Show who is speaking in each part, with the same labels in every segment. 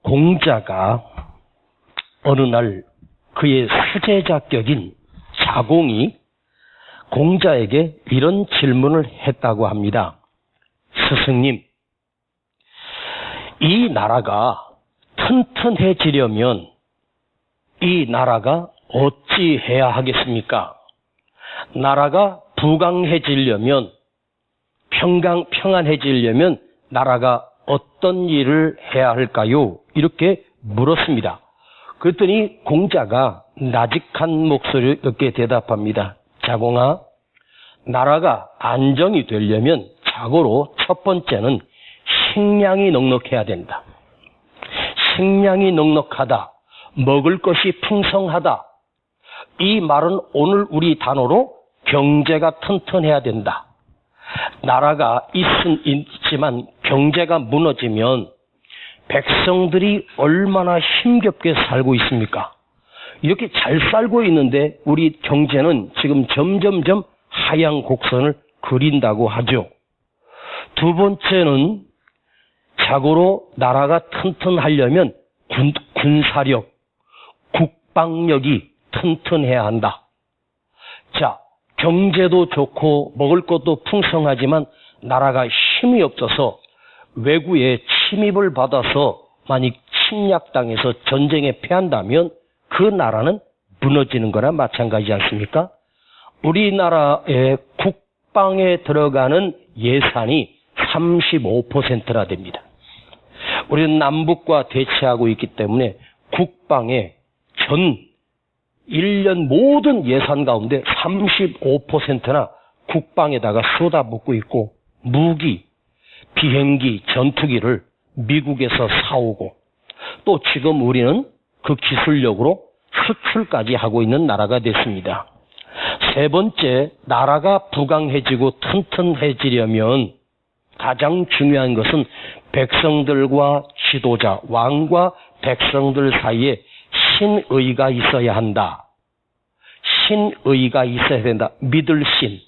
Speaker 1: 공자가 어느 날 그의 수제자격인 자공이 공자에게 이런 질문을 했다고 합니다. 스승님, 이 나라가 튼튼해지려면 이 나라가 어찌 해야 하겠습니까? 나라가 부강해지려면, 평안해지려면 나라가 어떤 일을 해야 할까요? 이렇게 물었습니다. 그랬더니 공자가 나직한 목소리로 이렇게 대답합니다. 자공아, 나라가 안정이 되려면 자고로 첫 번째는 식량이 넉넉해야 된다. 식량이 넉넉하다, 먹을 것이 풍성하다. 이 말은 오늘 우리 단어로 경제가 튼튼해야 된다. 나라가 있지만 경제가 무너지면 백성들이 얼마나 힘겹게 살고 있습니까? 이렇게 잘 살고 있는데 우리 경제는 지금 점점점 하향 곡선을 그린다고 하죠. 두 번째는 자고로 나라가 튼튼하려면 군사력, 국방력이 튼튼해야 한다. 자, 경제도 좋고 먹을 것도 풍성하지만 나라가 힘이 없어서 외구의 침입을 받아서 만약 침략당해서 전쟁에 패한다면 그 나라는 무너지는 거나 마찬가지지 않습니까? 우리나라의 국방에 들어가는 예산이 35%나 됩니다. 우리는 남북과 대치하고 있기 때문에 국방에 전 1년 모든 예산 가운데 35%나 국방에다가 쏟아붓고 있고, 무기, 비행기, 전투기를 미국에서 사오고, 또 지금 우리는 그 기술력으로 수출까지 하고 있는 나라가 됐습니다. 세 번째, 나라가 부강해지고 튼튼해지려면 가장 중요한 것은 백성들과 지도자, 왕과 백성들 사이에 신의가 있어야 한다. 신의가 있어야 된다. 믿을 신.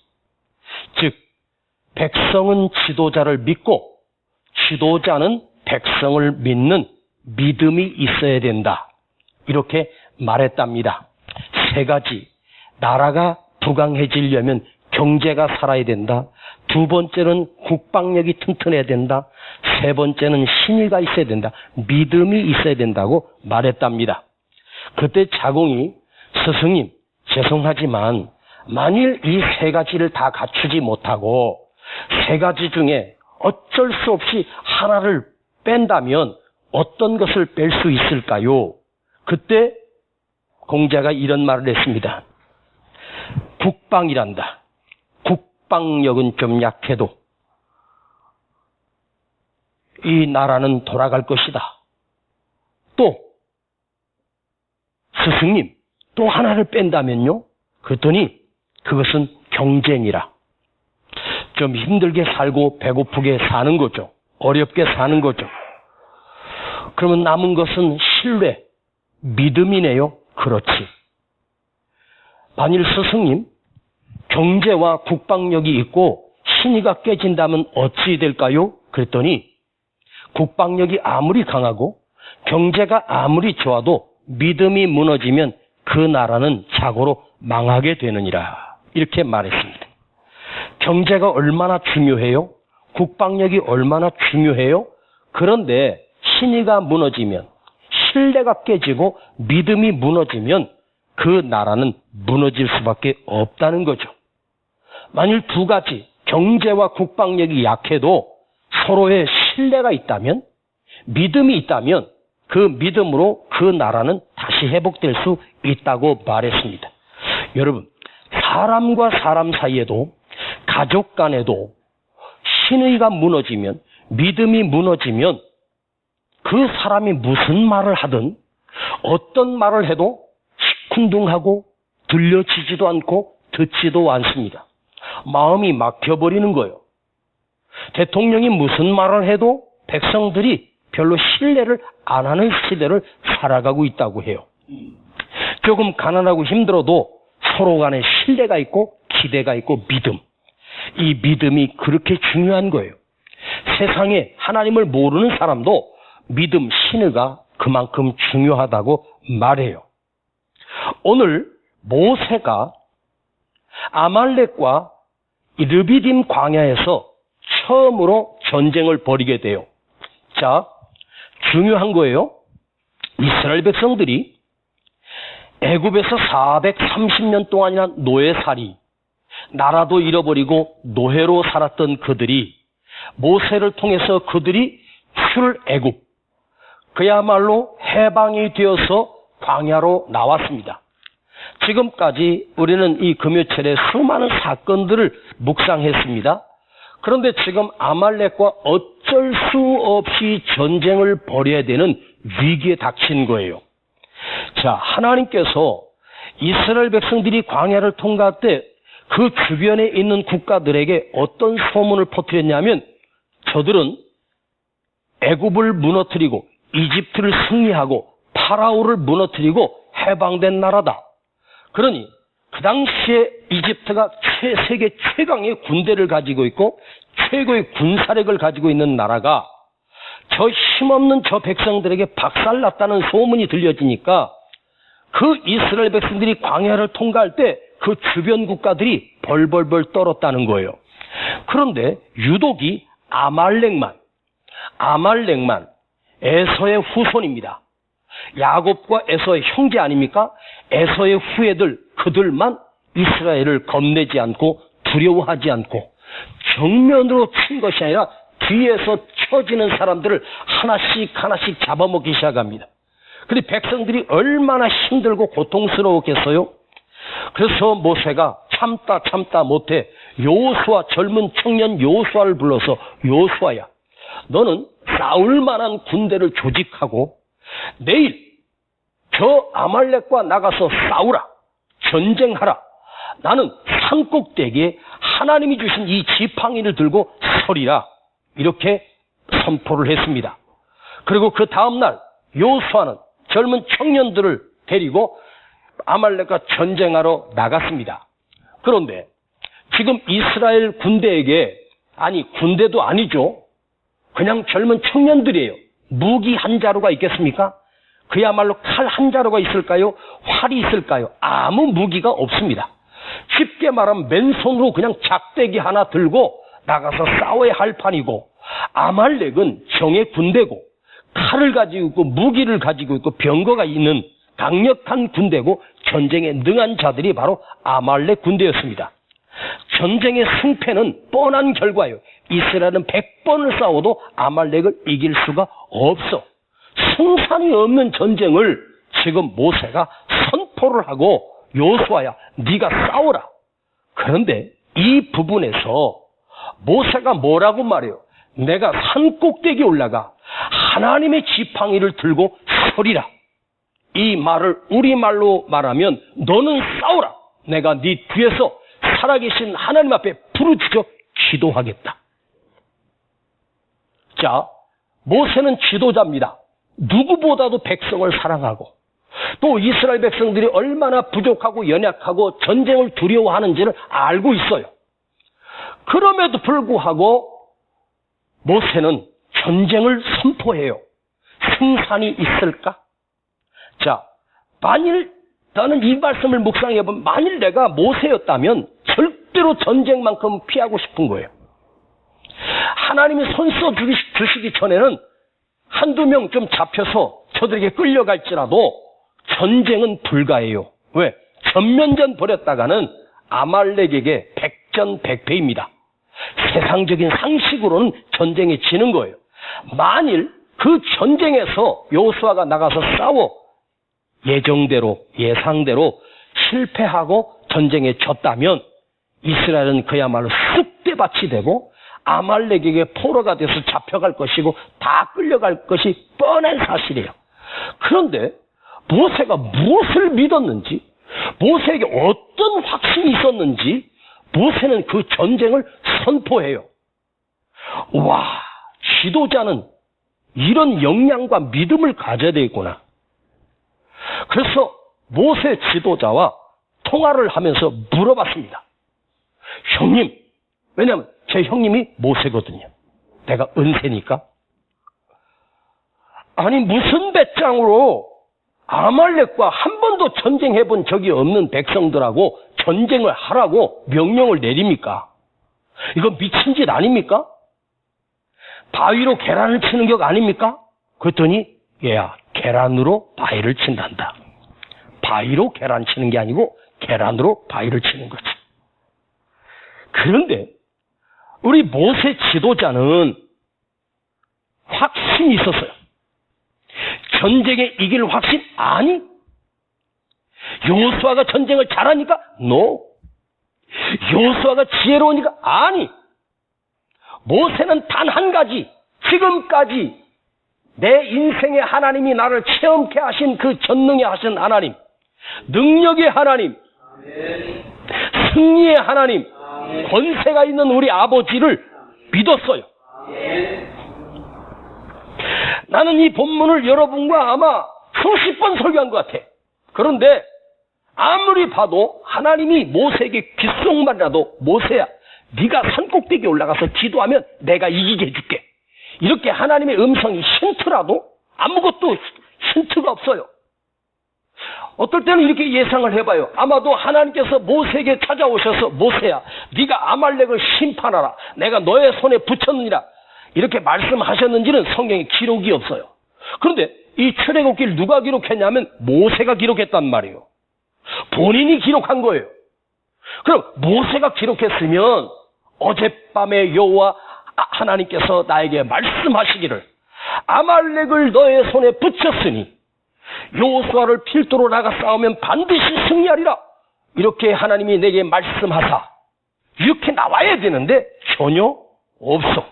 Speaker 1: 즉, 백성은 지도자를 믿고 지도자는 백성을 믿는 믿음이 있어야 된다. 이렇게 말했답니다. 세 가지. 나라가 부강해지려면 경제가 살아야 된다. 두 번째는 국방력이 튼튼해야 된다. 세 번째는 신의가 있어야 된다. 믿음이 있어야 된다고 말했답니다. 그때 자공이 스승님, 죄송하지만 만일 이 세 가지를 다 갖추지 못하고 세 가지 중에 어쩔 수 없이 하나를 뺀다면 어떤 것을 뺄 수 있을까요? 그때 공자가 이런 말을 했습니다. 국방이란다. 국방력은 좀 약해도 이 나라는 돌아갈 것이다. 또 스승님, 또 하나를 뺀다면요? 그랬더니 그것은 경쟁이라. 좀 힘들게 살고 배고프게 사는 거죠. 어렵게 사는 거죠. 그러면 남은 것은 신뢰, 믿음이네요. 그렇지. 만일 스승님, 경제와 국방력이 있고 신의가 깨진다면 어찌 될까요? 그랬더니 국방력이 아무리 강하고 경제가 아무리 좋아도 믿음이 무너지면 그 나라는 자고로 망하게 되느니라. 이렇게 말했습니다. 경제가 얼마나 중요해요? 국방력이 얼마나 중요해요? 그런데 신의가 무너지면, 신뢰가 깨지고 믿음이 무너지면 그 나라는 무너질 수밖에 없다는 거죠. 만일 두 가지, 경제와 국방력이 약해도 서로의 신뢰가 있다면, 믿음이 있다면 그 믿음으로 그 나라는 다시 회복될 수 있다고 말했습니다. 여러분, 사람과 사람 사이에도, 가족 간에도 신의가 무너지면, 믿음이 무너지면 그 사람이 무슨 말을 하든 어떤 말을 해도 시큰둥하고 들려지지도 않고 듣지도 않습니다. 마음이 막혀버리는 거예요. 대통령이 무슨 말을 해도 백성들이 별로 신뢰를 안 하는 시대를 살아가고 있다고 해요. 조금 가난하고 힘들어도 서로 간에 신뢰가 있고 기대가 있고 믿음. 이 믿음이 그렇게 중요한 거예요. 세상에 하나님을 모르는 사람도 믿음, 신의가 그만큼 중요하다고 말해요. 오늘 모세가 아말렉과 르비딤 광야에서 처음으로 전쟁을 벌이게 돼요. 자, 중요한 거예요. 이스라엘 백성들이 애굽에서 430년 동안이나 노예살이, 나라도 잃어버리고 노예로 살았던 그들이 모세를 통해서 그들이 출애굽, 그야말로 해방이 되어서 광야로 나왔습니다. 지금까지 우리는 이 금요철에 수많은 사건들을 묵상했습니다. 그런데 지금 아말렉과 어쩔 수 없이 전쟁을 벌여야 되는 위기에 닥친 거예요. 자, 하나님께서 이스라엘 백성들이 광야를 통과할 때 그 주변에 있는 국가들에게 어떤 소문을 퍼뜨렸냐면, 저들은 애굽을 무너뜨리고 이집트를 승리하고 파라오를 무너뜨리고 해방된 나라다. 그러니 그 당시에 이집트가 세계 최강의 군대를 가지고 있고 최고의 군사력을 가지고 있는 나라가 저 힘없는 저 백성들에게 박살났다는 소문이 들려지니까 그 이스라엘 백성들이 광야를 통과할 때 그 주변 국가들이 벌벌벌 떨었다는 거예요. 그런데 유독이 아말렉만 에서의 후손입니다. 야곱과 에서의 형제 아닙니까? 에서의 후예들, 그들만 이스라엘을 겁내지 않고 두려워하지 않고 정면으로 친 것이 아니라 뒤에서 쳐지는 사람들을 하나씩 잡아먹기 시작합니다. 근데 백성들이 얼마나 힘들고 고통스러웠겠어요? 그래서 모세가 참다 못해 여호수아, 젊은 청년 여호수아를 불러서, 여호수아야, 너는 싸울 만한 군대를 조직하고 내일 저 아말렉과 나가서 싸우라, 전쟁하라. 나는 산꼭대기에 하나님이 주신 이 지팡이를 들고 서리라. 이렇게 선포를 했습니다. 그리고 그 다음날 여호수아는 젊은 청년들을 데리고 아말렉과 전쟁하러 나갔습니다. 그런데 지금 이스라엘 군대에게, 아니 군대도 아니죠, 그냥 젊은 청년들이에요. 무기 한 자루가 있겠습니까? 그야말로 칼 한 자루가 있을까요? 활이 있을까요? 아무 무기가 없습니다. 쉽게 말하면 맨손으로 그냥 작대기 하나 들고 나가서 싸워야 할 판이고, 아말렉은 정예 군대고 칼을 가지고 있고 무기를 가지고 있고 병거가 있는 강력한 군대고 전쟁에 능한 자들이 바로 아말렉 군대였습니다. 전쟁의 승패는 뻔한 결과예요. 이스라엘은 100번을 싸워도 아말렉을 이길 수가 없어. 승산이 없는 전쟁을 지금 모세가 선포를 하고, 여호수아야, 네가 싸워라. 그런데 이 부분에서 모세가 뭐라고 말해요? 내가 산꼭대기에 올라가 하나님의 지팡이를 들고 서리라. 이 말을 우리말로 말하면 너는 싸우라. 내가 네 뒤에서 살아계신 하나님 앞에 부르짖어 기도하겠다. 자, 모세는 지도자입니다. 누구보다도 백성을 사랑하고 또 이스라엘 백성들이 얼마나 부족하고 연약하고 전쟁을 두려워하는지를 알고 있어요. 그럼에도 불구하고 모세는 전쟁을 선포해요. 승산이 있을까? 자, 만일 나는 이 말씀을 묵상해보면, 만일 내가 모세였다면 절대로 전쟁만큼 피하고 싶은 거예요. 하나님이 손 써 주시기 전에는 한두 명 좀 잡혀서 저들에게 끌려갈지라도 전쟁은 불가해요. 왜? 전면전 벌였다가는 아말렉에게 백전백패입니다. 세상적인 상식으로는 전쟁에 지는 거예요. 만일 그 전쟁에서 여호수아가 나가서 싸워 예상대로 실패하고 전쟁에 졌다면 이스라엘은 그야말로 쑥대밭이 되고 아말렉에게 포로가 돼서 잡혀갈 것이고 다 끌려갈 것이 뻔한 사실이에요. 그런데 모세가 무엇을 믿었는지, 모세에게 어떤 확신이 있었는지 모세는 그 전쟁을 선포해요. 와, 지도자는 이런 역량과 믿음을 가져야 되겠구나. 그래서 모세 지도자와 통화를 하면서 물어봤습니다. 형님, 왜냐하면 제 형님이 모세거든요. 내가 은세니까. 아니 무슨 배짱으로 아말렉과 한 번도 전쟁해본 적이 없는 백성들하고 전쟁을 하라고 명령을 내립니까? 이거 미친 짓 아닙니까? 바위로 계란을 치는 격 아닙니까? 그랬더니 얘야 계란으로 바위를 친단다. 바위로 계란 치는 게 아니고 계란으로 바위를 치는 거지. 그런데 우리 모세 지도자는 확신이 있었어요. 전쟁에 이길 확신? 아니. 여호수아가 전쟁을 잘하니까? No. 여호수아가 지혜로우니까? 아니. 모세는 단 한 가지, 지금까지 내 인생의 하나님이 나를 체험케 하신 그 전능에 하신 하나님, 능력의 하나님, 승리의 하나님, 권세가 있는 우리 아버지를 믿었어요. 나는 이 본문을 여러분과 아마 수십 번 설교한 것 같아. 그런데 아무리 봐도 하나님이 모세에게 귓속말이라도 모세야 네가 산꼭대기에 올라가서 기도하면 내가 이기게 해줄게. 이렇게 하나님의 음성이 힌트라도 아무것도 힌트가 없어요. 어떨 때는 이렇게 예상을 해봐요. 아마도 하나님께서 모세에게 찾아오셔서 모세야 네가 아말렉을 심판하라. 내가 너의 손에 붙였느니라. 이렇게 말씀하셨는지는 성경에 기록이 없어요. 그런데 이 출애굽기를 누가 기록했냐면 모세가 기록했단 말이에요. 본인이 기록한 거예요. 그럼 모세가 기록했으면 어젯밤에 여호와 하나님께서 나에게 말씀하시기를 아말렉을 너의 손에 붙였으니 여호수아를 필두로 나가 싸우면 반드시 승리하리라. 이렇게 하나님이 내게 말씀하사 이렇게 나와야 되는데 전혀 없어.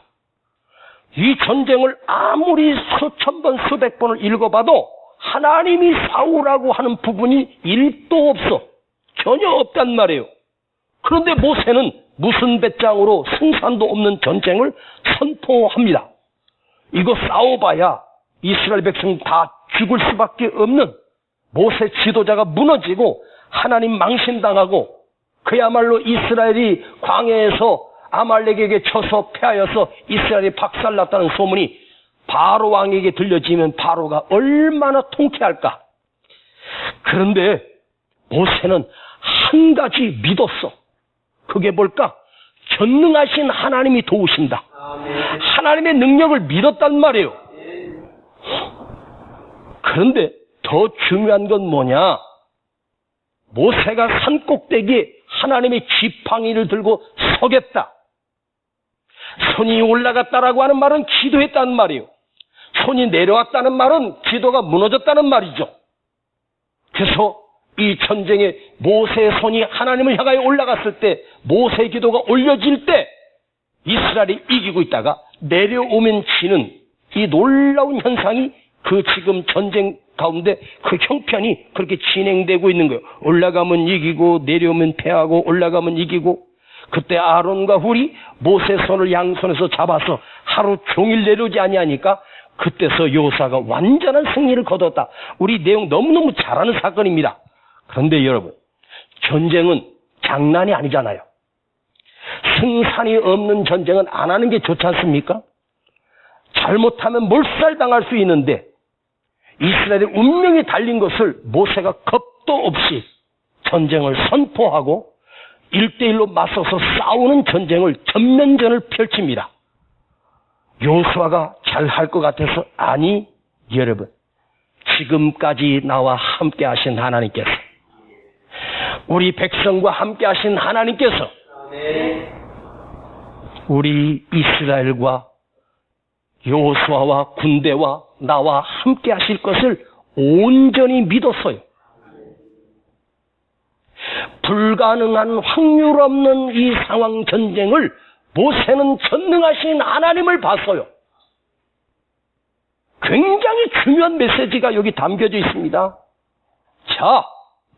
Speaker 1: 이 전쟁을 아무리 수천 번 수백 번을 읽어봐도 하나님이 싸우라고 하는 부분이 1도 없어. 전혀 없단 말이에요. 그런데 모세는 무슨 배짱으로 승산도 없는 전쟁을 선포합니다. 이거 싸워봐야 이스라엘 백성 다 죽을 수밖에 없는 모세 지도자가 무너지고 하나님 망신당하고 그야말로 이스라엘이 광야에서 아말렉에게 쳐서 패하여서 이스라엘이 박살났다는 소문이 바로 왕에게 들려지면 바로가 얼마나 통쾌할까. 그런데 모세는 한 가지 믿었어. 그게 뭘까? 전능하신 하나님이 도우신다. 하나님의 능력을 믿었단 말이에요. 그런데 더 중요한 건 뭐냐? 모세가 산꼭대기에 하나님의 지팡이를 들고 서겠다. 손이 올라갔다라고 하는 말은 기도했다는 말이에요. 손이 내려왔다는 말은 기도가 무너졌다는 말이죠. 그래서 이 전쟁에 모세의 손이 하나님을 향하여 올라갔을 때 모세의 기도가 올려질 때 이스라엘이 이기고 있다가 내려오면 지는 이 놀라운 현상이 그 지금 전쟁 가운데 그 형편이 그렇게 진행되고 있는 거예요. 올라가면 이기고 내려오면 패하고 올라가면 이기고. 그때 아론과 훌이 모세의 손을 양손에서 잡아서 하루 종일 내려오지 아니하니까 그때서 여호수아가 완전한 승리를 거뒀다. 우리 내용 너무너무 잘 아는 사건입니다. 그런데 여러분, 전쟁은 장난이 아니잖아요. 승산이 없는 전쟁은 안 하는 게 좋지 않습니까? 잘못하면 몰살당할 수 있는데 이스라엘의 운명이 달린 것을 모세가 겁도 없이 전쟁을 선포하고 1대1로 맞서서 싸우는 전쟁을 전면전을 펼칩니다. 여호수아가 잘할 것 같아서 아니, 여러분, 지금까지 나와 함께 하신 하나님께서, 우리 백성과 함께 하신 하나님께서 우리 이스라엘과 여호수아와 군대와 나와 함께 하실 것을 온전히 믿었어요. 불가능한 확률 없는 이 상황 전쟁을 모세는 전능하신 하나님을 봤어요. 굉장히 중요한 메시지가 여기 담겨져 있습니다. 자,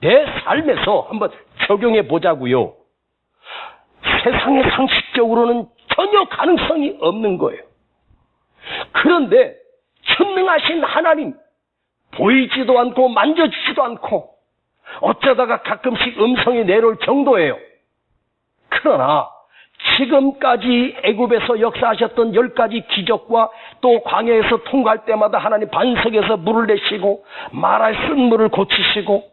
Speaker 1: 내 삶에서 한번 적용해 보자고요. 세상의 상식적으로는 전혀 가능성이 없는 거예요. 그런데 전능하신 하나님, 보이지도 않고 만져주지도 않고 어쩌다가 가끔씩 음성이 내려올 정도예요. 그러나 지금까지 애굽에서 역사하셨던 10가지 기적과 또 광야에서 통과할 때마다 하나님 반석에서 물을 내시고 마라의 쓴 물을 고치시고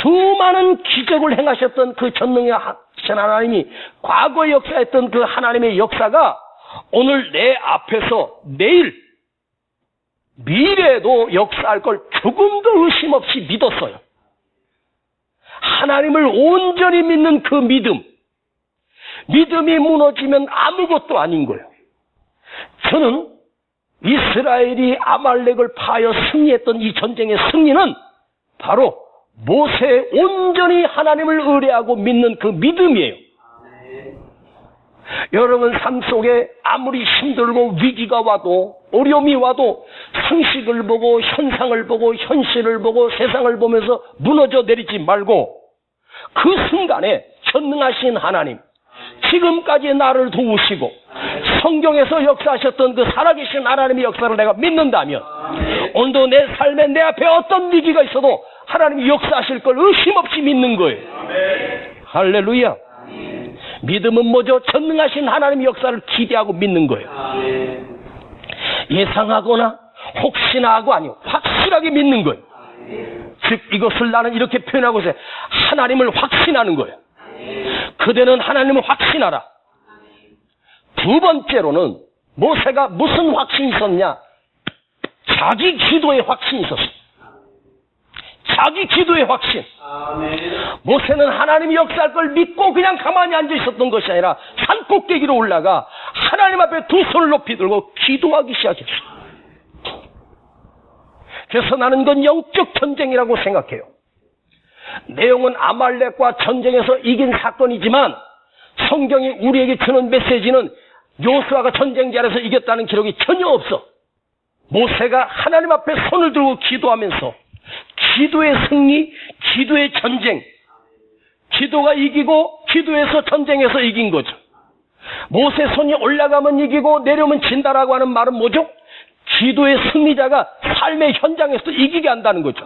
Speaker 1: 수많은 기적을 행하셨던 그 전능하신 하나님이 과거에 역사했던 그 하나님의 역사가 오늘 내 앞에서 내일 미래에도 역사할 걸 조금도 의심 없이 믿었어요. 하나님을 온전히 믿는 그 믿음이 무너지면 아무것도 아닌 거예요. 저는 이스라엘이 아말렉을 파하여 승리했던 이 전쟁의 승리는 바로 모세의 온전히 하나님을 의뢰하고 믿는 그 믿음이에요. 여러분 삶 속에 아무리 힘들고 위기가 와도 어려움이 와도 상식을 보고 현상을 보고 현실을 보고 세상을 보면서 무너져 내리지 말고 그 순간에 전능하신 하나님, 지금까지 나를 도우시고 성경에서 역사하셨던 그 살아계신 하나님의 역사를 내가 믿는다면 오늘도 내 삶에 내 앞에 어떤 위기가 있어도 하나님이 역사하실 걸 의심 없이 믿는 거예요. 할렐루야. 믿음은 뭐죠? 전능하신 하나님의 역사를 기대하고 믿는 거예요. 예상하거나 혹시나 하고 아니요, 확실하게 믿는 거예요. 즉 이것을 나는 이렇게 표현하고 있어요. 하나님을 확신하는 거예요. 그대는 하나님을 확신하라. 두 번째로는 모세가 무슨 확신이 있었냐? 자기 기도의 확신이 있었어요. 자기 기도의 확신. 모세는 하나님이 역사할 걸 믿고 그냥 가만히 앉아 있었던 것이 아니라 산꼭대기로 올라가 하나님 앞에 두 손을 높이 들고 기도하기 시작했어요. 그래서 나는 건 영적 전쟁이라고 생각해요. 내용은 아말렉과 전쟁에서 이긴 사건이지만 성경이 우리에게 주는 메시지는 요수아가 전쟁자에서 이겼다는 기록이 전혀 없어. 모세가 하나님 앞에 손을 들고 기도하면서 기도의 승리, 기도의 전쟁, 기도가 이기고 기도에서 전쟁에서 이긴 거죠. 모세 손이 올라가면 이기고 내려오면 진다라고 하는 말은 뭐죠? 기도의 승리자가 삶의 현장에서 이기게 한다는 거죠.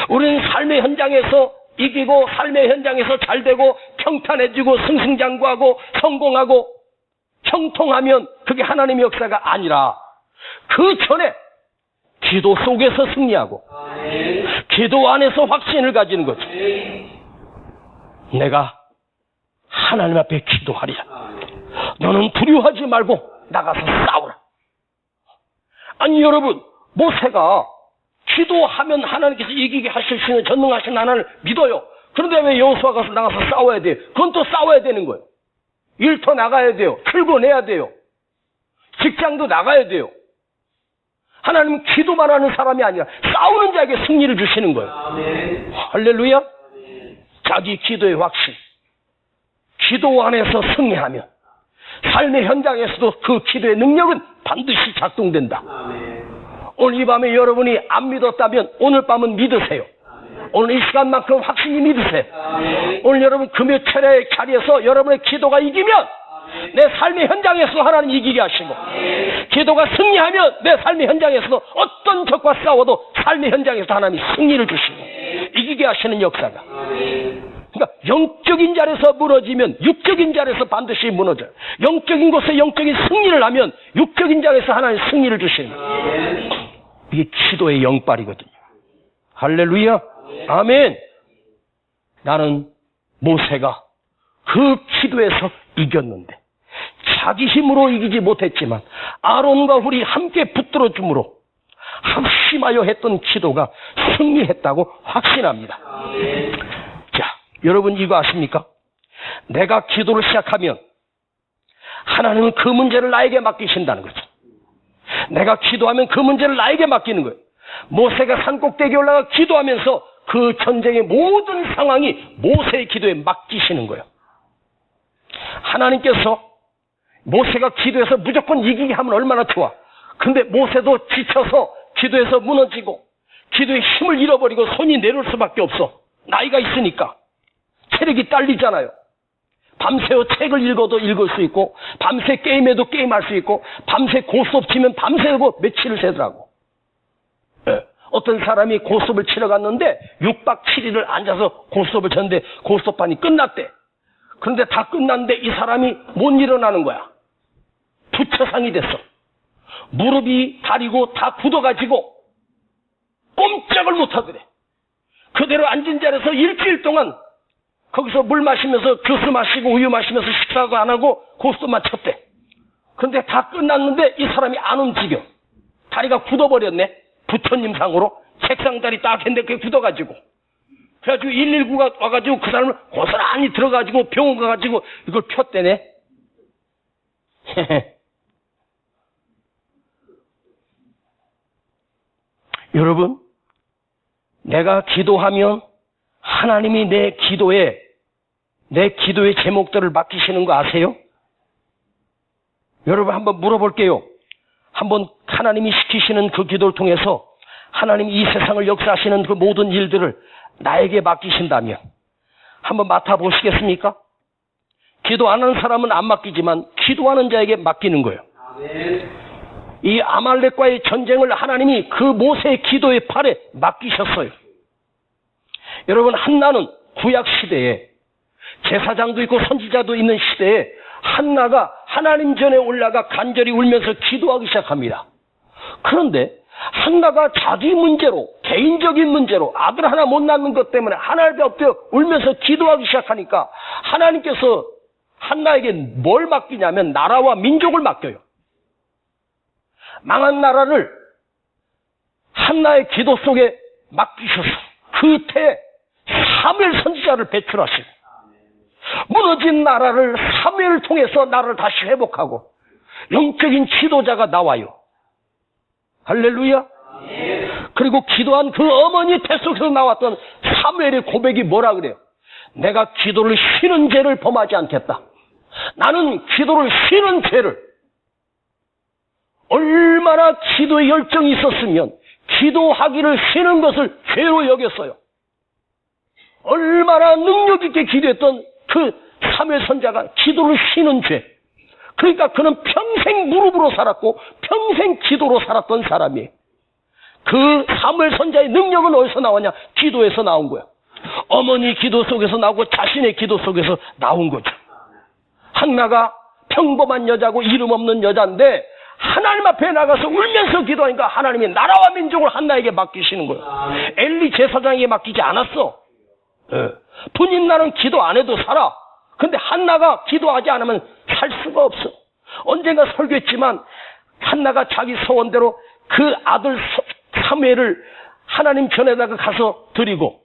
Speaker 1: 우리는 삶의 현장에서 이기고 삶의 현장에서 잘되고 평탄해지고 승승장구하고 성공하고 형통하면 그게 하나님의 역사가 아니라 그 전에 기도 속에서 승리하고 기도 안에서 확신을 가지는 거죠. 내가 하나님 앞에 기도하리라. 너는 두려워하지 말고 나가서 싸우라. 아니 여러분, 모세가 기도하면 하나님께서 이기게 하실 수 있는 전능하신 하나님을 믿어요. 그런데 왜 여호수아가 나가서 싸워야 돼요? 그건 또 싸워야 되는 거예요. 일터 나가야 돼요. 출근해야 돼요. 직장도 나가야 돼요. 하나님은 기도만 하는 사람이 아니라 싸우는 자에게 승리를 주시는 거예요. 할렐루야. 자기 기도의 확신. 기도 안에서 승리하면 삶의 현장에서도 그 기도의 능력은 반드시 작동된다. 오늘 이 밤에 여러분이 안 믿었다면 오늘 밤은 믿으세요. 오늘 이 시간만큼 확신히 믿으세요. 오늘 여러분 금요철의 자리에서 여러분의 기도가 이기면 내 삶의 현장에서 하나님 이기게 하시고, 기도가 승리하면 내 삶의 현장에서도 어떤 적과 싸워도 삶의 현장에서 하나님이 승리를 주시고 이기게 하시는 역사가. 그러니까 영적인 자리에서 무너지면 육적인 자리에서 반드시 무너져요. 영적인 곳에 영적인 승리를 하면 육적인 자리에서 하나님 승리를 주시는 거예요. 이게 기도의 영빨이거든요. 할렐루야. 아멘. 나는 모세가 그 기도에서 이겼는데 자기 힘으로 이기지 못했지만 아론과 훌이 함께 붙들어 줌으로 합심하여 했던 기도가 승리했다고 확신합니다. 자, 여러분 이거 아십니까? 내가 기도를 시작하면 하나님은 그 문제를 나에게 맡기신다는 거죠. 내가 기도하면 그 문제를 나에게 맡기는 거예요. 모세가 산꼭대기에 올라가 기도하면서 그 전쟁의 모든 상황이 모세의 기도에 맡기시는 거예요. 하나님께서 모세가 기도해서 무조건 이기게 하면 얼마나 좋아. 근데 모세도 지쳐서 기도에서 무너지고 기도의 힘을 잃어버리고 손이 내려올 수밖에 없어. 나이가 있으니까 체력이 딸리잖아요. 밤새워 책을 읽어도 읽을 수 있고 밤새 게임해도 게임할 수 있고 밤새 고스톱 치면 밤새고 며칠을 새더라고. 어떤 사람이 고스톱을 치러 갔는데 6박 7일을 앉아서 고스톱을 쳤는데 고스톱판이 끝났대. 그런데 다 끝났는데 이 사람이 못 일어나는 거야. 부처상이 됐어. 무릎이 다리고 다 굳어가지고 꼼짝을 못하더래. 그대로 앉은 자리에서 일주일 동안 거기서 물 마시면서 주스 마시고 우유 마시면서 식사도 안 하고 고스톱만 쳤대. 그런데 다 끝났는데 이 사람이 안 움직여. 다리가 굳어버렸네. 부처님 상으로 책상 다리 딱 했는데 그게 굳어가지고. 그래가지고 119가 와가지고 그 사람을 고스란히 들어가지고 병원 가가지고 이걸 폈대네. 여러분, 내가 기도하면 하나님이 내 기도의 제목들을 맡기시는 거 아세요? 여러분 한번 물어볼게요. 한번 하나님이 시키시는 그 기도를 통해서 하나님이 이 세상을 역사하시는 그 모든 일들을 나에게 맡기신다면 한번 맡아보시겠습니까? 기도 안 하는 사람은 안 맡기지만 기도하는 자에게 맡기는 거예요. 이 아말렉과의 전쟁을 하나님이 그 모세의 기도의 팔에 맡기셨어요. 여러분, 한나는 구약 시대에 제사장도 있고 선지자도 있는 시대에 한나가 하나님 전에 올라가 간절히 울면서 기도하기 시작합니다. 그런데 한나가 자기 문제로, 개인적인 문제로 아들 하나 못 낳는 것 때문에 하나님 앞에 울면서 기도하기 시작하니까 하나님께서 한나에게 뭘 맡기냐면 나라와 민족을 맡겨요. 망한 나라를 한나의 기도 속에 맡기셔서 그때 사무엘 선지자를 배출하시고 무너진 나라를 사무엘을 통해서 나라를 다시 회복하고 영적인 지도자가 나와요. 할렐루야. 그리고 기도한 그 어머니 태 속에서 나왔던 사무엘의 고백이 뭐라 그래요? 내가 기도를 쉬는 죄를 범하지 않겠다. 나는 기도를 쉬는 죄를, 얼마나 기도에 열정이 있었으면 기도하기를 쉬는 것을 죄로 여겼어요. 얼마나 능력 있게 기도했던 그 사무엘 선자가 기도를 쉬는 죄. 그러니까 그는 평생 무릎으로 살았고 평생 기도로 살았던 사람이에요. 그 사무엘 선자의 능력은 어디서 나왔냐? 기도에서 나온 거야. 어머니 기도 속에서 나오고 자신의 기도 속에서 나온 거죠. 한나가 평범한 여자고 이름 없는 여자인데 하나님 앞에 나가서 울면서 기도하니까 하나님이 나라와 민족을 한나에게 맡기시는 거예요. 엘리 제사장에게 맡기지 않았어. 본인 나는 기도 안 해도 살아. 근데 한나가 기도하지 않으면 살 수가 없어. 언젠가 설교했지만 한나가 자기 소원대로 그 아들 사무엘을 하나님 전에다가 가서 드리고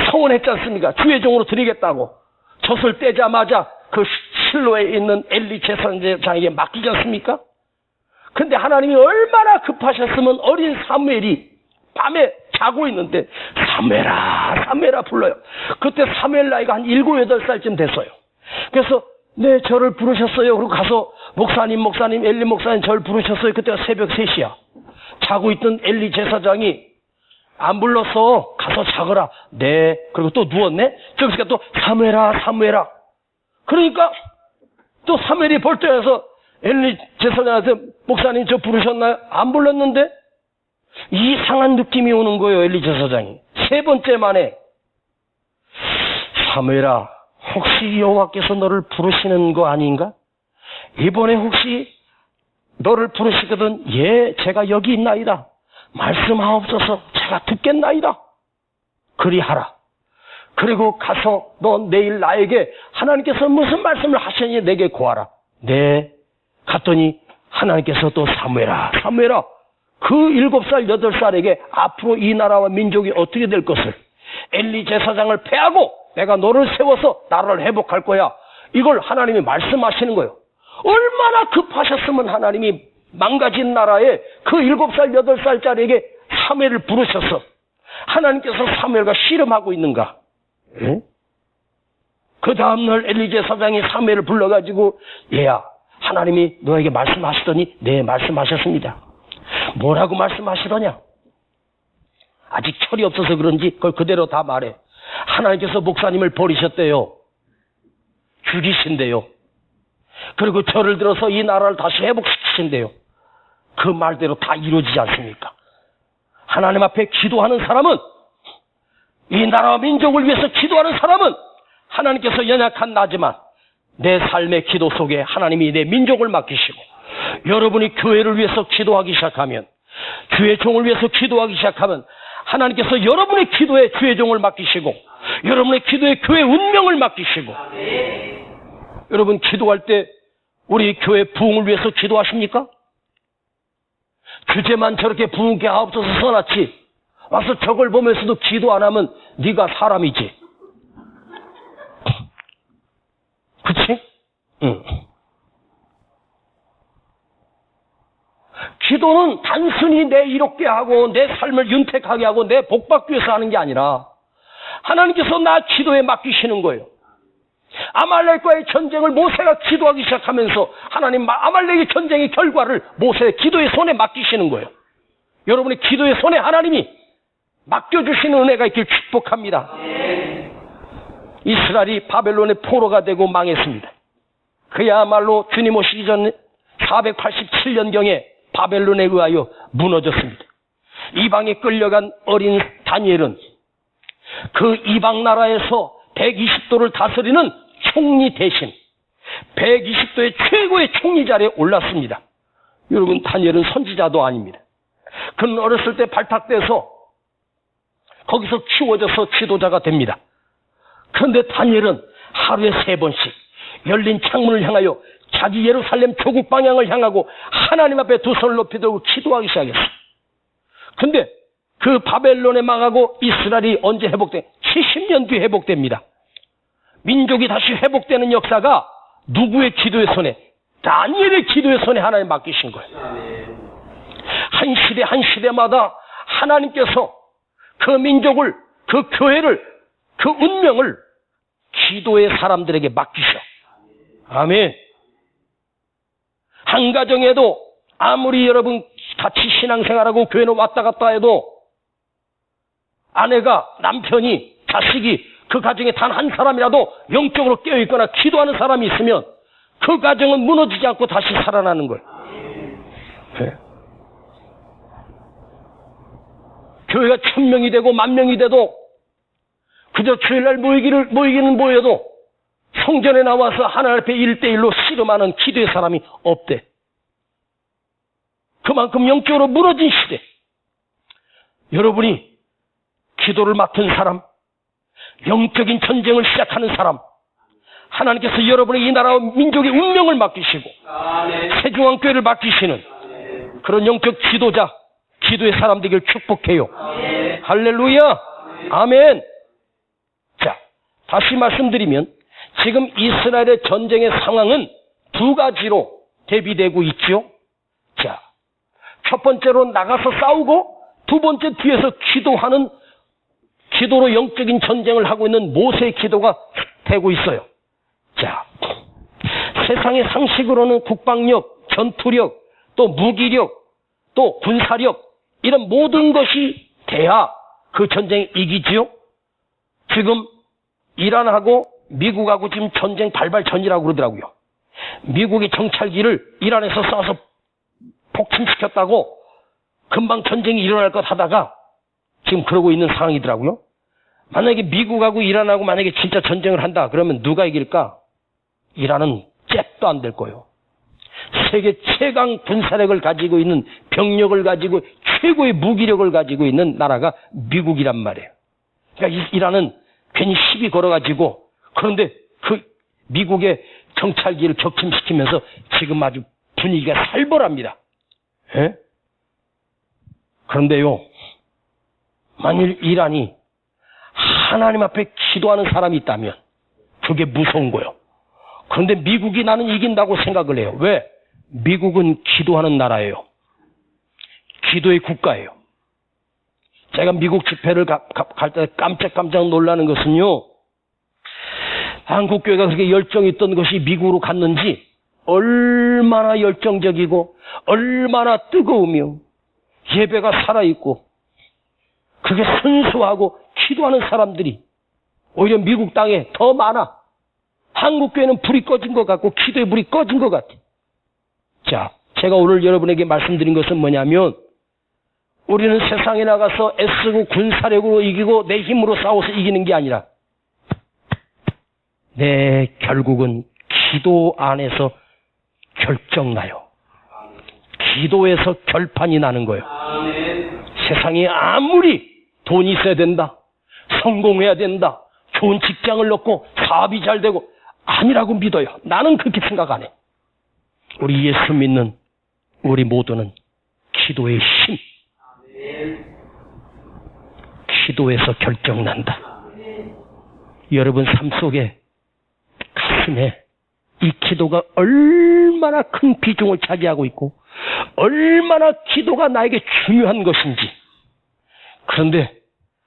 Speaker 1: 서원했지 않습니까? 주의 종으로 드리겠다고. 젖을 떼자마자 그 실로에 있는 엘리 제사장에게 맡기지 않습니까? 근데 하나님이 얼마나 급하셨으면 어린 사무엘이 밤에 자고 있는데 사무엘아 사무엘아 불러요. 그때 사무엘 나이가 한 7, 8살쯤 됐어요. 그래서 네 저를 부르셨어요. 그리고 가서 목사님 엘리 목사님 저를 부르셨어요. 그때가 새벽 3시야. 자고 있던 엘리 제사장이 안 불렀어. 가서 자거라. 네. 그리고 또 누웠네. 저기서 또 사무엘아. 그러니까 또 사무엘이 벌떡해서 엘리 제사장한테 목사님 저 부르셨나요? 안 불렀는데 이상한 느낌이 오는 거예요. 엘리 제사장이 3번째 만에 사무엘아 혹시 여호와께서 너를 부르시는 거 아닌가? 이번에 혹시 너를 부르시거든. 예, 제가 여기 있나이다. 말씀하옵소서. 제가 듣겠나이다. 그리하라. 그리고 가서 너 내일 나에게 하나님께서 무슨 말씀을 하시니 내게 구하라. 네. 갔더니 하나님께서 또 사무엘아 그 7살 8살에게 앞으로 이 나라와 민족이 어떻게 될 것을 엘리 제사장을 패하고 내가 너를 세워서 나라를 회복할 거야. 이걸 하나님이 말씀하시는 거예요. 얼마나 급하셨으면 하나님이 망가진 나라에 그 7살 8살짜리에게 사무엘을 부르셔서 하나님께서 사무엘과 씨름하고 있는가? 예? 그 다음날 엘리 제사장이 사무엘을 불러가지고 얘야 하나님이 너에게 말씀하시더니 네 말씀하셨습니다. 뭐라고 말씀하시더냐? 아직 철이 없어서 그런지 그걸 그대로 다 말해. 하나님께서 목사님을 버리셨대요. 죽이신대요. 그리고 저를 들어서 이 나라를 다시 회복시키신대요. 그 말대로 다 이루어지지 않습니까? 하나님 앞에 기도하는 사람은 이 나라와 민족을 위해서 기도하는 사람은 하나님께서 연약한 나지만 내 삶의 기도 속에 하나님이 내 민족을 맡기시고 여러분이 교회를 위해서 기도하기 시작하면, 주의 종을 위해서 기도하기 시작하면 하나님께서 여러분의 기도에 주의 종을 맡기시고 여러분의 기도에 교회 운명을 맡기시고. 여러분 기도할 때 우리 교회 부흥을 위해서 기도하십니까? 주제만 저렇게 부흥케 하옵소서 써놨지 와서 저걸 보면서도 기도 안 하면 네가 사람이지. 그치? 응. 기도는 단순히 내 이롭게 하고 내 삶을 윤택하게 하고 내 복받기 위해서 하는 게 아니라 하나님께서 나 기도에 맡기시는 거예요. 아말렉과의 전쟁을 모세가 기도하기 시작하면서 하나님 아말렉의 전쟁의 결과를 모세의 기도의 손에 맡기시는 거예요. 여러분의 기도의 손에 하나님이 맡겨주시는 은혜가 있길 축복합니다. 이스라엘이 바벨론의 포로가 되고 망했습니다. 그야말로 주님 오시기 전 487년경에 바벨론에 의하여 무너졌습니다. 이방에 끌려간 어린 다니엘은 그 이방 나라에서 120도를 다스리는 총리 대신 120도의 최고의 총리 자리에 올랐습니다. 여러분 다니엘은 선지자도 아닙니다. 그는 어렸을 때 발탁돼서 거기서 키워져서 지도자가 됩니다. 그런데 다니엘은 하루에 3번씩 열린 창문을 향하여 자기 예루살렘 조국 방향을 향하고 하나님 앞에 두 손을 높이 들고 기도하기 시작했어요. 근데 그 바벨론에 망하고 이스라엘이 언제 회복돼? 70년 뒤에 회복됩니다. 민족이 다시 회복되는 역사가 누구의 기도의 손에? 다니엘의 기도의 손에 하나님 맡기신 거예요. 한 시대 한 시대마다 하나님께서 그 민족을, 그 교회를, 그 운명을 기도의 사람들에게 맡기셔. 아멘. 한 가정에도 아무리 여러분 같이 신앙생활하고 교회는 왔다 갔다 해도 아내가, 남편이, 자식이 그 가정에 단 한 사람이라도 영적으로 깨어있거나 기도하는 사람이 있으면 그 가정은 무너지지 않고 다시 살아나는 거예요. 네. 교회가 1000명이 되고 10,000명이 돼도 그저 주일날 모이기는 모여도 성전에 나와서 하나님 앞에 1대1로 씨름하는 기도의 사람이 없대. 그만큼 영적으로 무너진 시대. 여러분이 기도를 맡은 사람, 영적인 전쟁을 시작하는 사람, 하나님께서 여러분의 이 나라와 민족의 운명을 맡기시고 세중앙교회를 맡기시는 그런 영적 지도자, 기도의 사람 되길 축복해요. 할렐루야. 아멘. 자, 다시 말씀드리면 지금 이스라엘의 전쟁의 상황은 두 가지로 대비되고 있죠. 자, 첫 번째로 나가서 싸우고 두 번째 뒤에서 기도하는, 기도로 영적인 전쟁을 하고 있는 모세의 기도가 되고 있어요. 자, 세상의 상식으로는 국방력, 전투력, 또 무기력, 또 군사력, 이런 모든 것이 돼야 그 전쟁이 이기지요. 지금 이란하고 미국하고 지금 전쟁 발발전이라고 그러더라고요. 미국이 정찰기를 이란에서 쏴서 폭침시켰다고 금방 전쟁이 일어날 것 하다가 지금 그러고 있는 상황이더라고요. 만약에 미국하고 이란하고 만약에 진짜 전쟁을 한다 그러면 누가 이길까? 이란은 잽도 안 될 거예요. 세계 최강 군사력을 가지고 있는, 병력을 가지고 최고의 무기력을 가지고 있는 나라가 미국이란 말이에요. 그러니까 이란은 괜히 시비 걸어가지고, 그런데 그 미국의 정찰기를 격침시키면서 지금 아주 분위기가 살벌합니다. 예? 그런데요, 만일 이란이 하나님 앞에 기도하는 사람이 있다면 그게 무서운 거예요. 그런데 미국이 나는 이긴다고 생각을 해요. 왜? 미국은 기도하는 나라예요. 기도의 국가예요. 제가 미국 집회를 갈 때 깜짝 놀라는 것은요, 한국교회가 그렇게 열정이 있던 것이 미국으로 갔는지 얼마나 열정적이고 얼마나 뜨거우며 예배가 살아있고 그게 순수하고 기도하는 사람들이 오히려 미국 땅에 더 많아. 한국교회는 불이 꺼진 것 같고 기도의 불이 꺼진 것 같아. 자, 제가 오늘 여러분에게 말씀드린 것은 뭐냐면, 우리는 세상에 나가서 애쓰고 군사력으로 이기고 내 힘으로 싸워서 이기는 게 아니라 결국은 기도 안에서 결정나요. 기도에서 결판이 나는 거예요. 세상에 아무리 돈이 있어야 된다, 성공해야 된다, 좋은 직장을 얻고 사업이 잘 되고 아니라고 믿어요. 나는 그렇게 생각 안 해. 우리 예수 믿는 우리 모두는 기도의 힘, 기도에서 결정난다. 여러분 삶 속에, 가슴에 이 기도가 얼마나 큰 비중을 차지하고 있고 얼마나 기도가 나에게 중요한 것인지. 그런데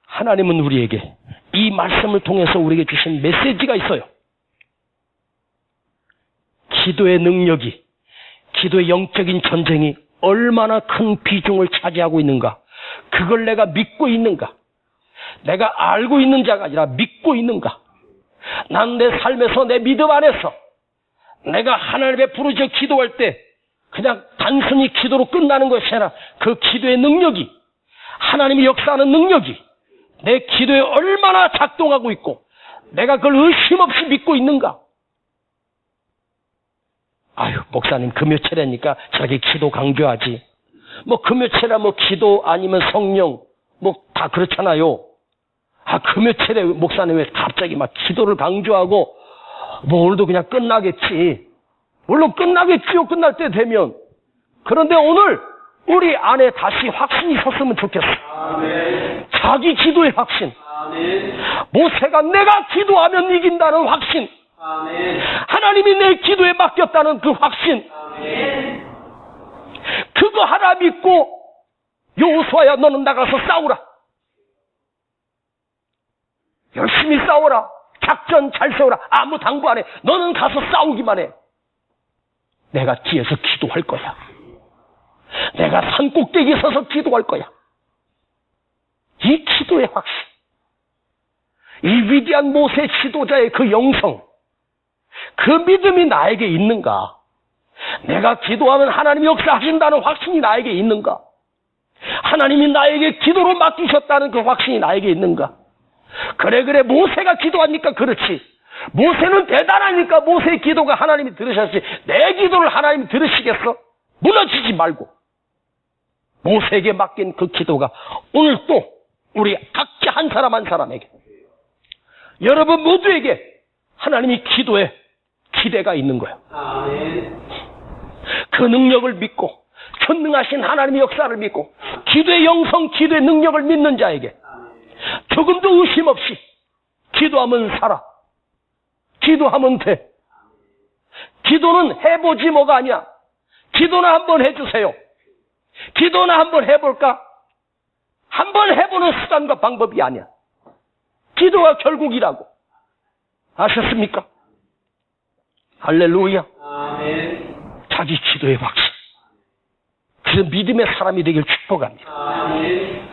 Speaker 1: 하나님은 우리에게 이 말씀을 통해서 우리에게 주신 메시지가 있어요. 기도의 능력이, 기도의 영적인 전쟁이 얼마나 큰 비중을 차지하고 있는가, 그걸 내가 믿고 있는가, 내가 알고 있는 자가 아니라 믿고 있는가. 난 내 삶에서, 내 믿음 안에서 내가 하나님의 부르짖어 기도할 때 그냥 단순히 기도로 끝나는 것이 아니라 그 기도의 능력이, 하나님이 역사하는 능력이 내 기도에 얼마나 작동하고 있고 내가 그걸 의심 없이 믿고 있는가. 아유, 목사님 금요철이니까 저렇게 기도 강조하지. 뭐 금요철이라 뭐 기도 아니면 성령 뭐 다 그렇잖아요. 아, 금요철에 목사님 왜 갑자기 막 기도를 강조하고 뭐 오늘도 그냥 끝나겠지. 물론 끝나겠지요, 끝날 때 되면. 그런데 오늘 우리 안에 다시 확신이 섰으면 좋겠어. 아멘. 자기 기도의 확신. 아멘. 모세가 내가 기도하면 이긴다는 확신. 아멘. 하나님이 내 기도에 맡겼다는 그 확신. 아멘. 그거 하나 믿고 여호수아야, 너는 나가서 싸우라. 열심히 싸워라. 작전 잘 세워라. 아무 당부 안 해. 너는 가서 싸우기만 해. 내가 뒤에서 기도할 거야. 내가 산 꼭대기에 서서 기도할 거야. 이 기도의 확신, 이 위대한 모세 지도자의 그 영성, 그 믿음이 나에게 있는가? 내가 기도하면 하나님이 역사하신다는 확신이 나에게 있는가? 하나님이 나에게 기도로 맡기셨다는 그 확신이 나에게 있는가? 그래 모세가 기도하니까 그렇지. 모세는 대단하니까 모세의 기도가 하나님이 들으셨지. 내 기도를 하나님이 들으시겠어? 무너지지 말고 모세에게 맡긴 그 기도가 오늘 또 우리 각자 한 사람 한 사람에게, 여러분 모두에게 하나님이 기도에 기대가 있는 거예요. 그 능력을 믿고 전능하신 하나님의 역사를 믿고 기도의 영성, 기도의 능력을 믿는 자에게 조금도 의심 없이 기도하면 살아. 기도하면 돼. 기도는 해보지 뭐가 아니야. 기도나 한번 해주세요. 기도나 한번 해볼까? 한번 해보는 수단과 방법이 아니야. 기도가 결국이라고. 아셨습니까? 할렐루야. 아멘. 자기 기도의 확신. 그래서 믿음의 사람이 되길 축복합니다. 아멘.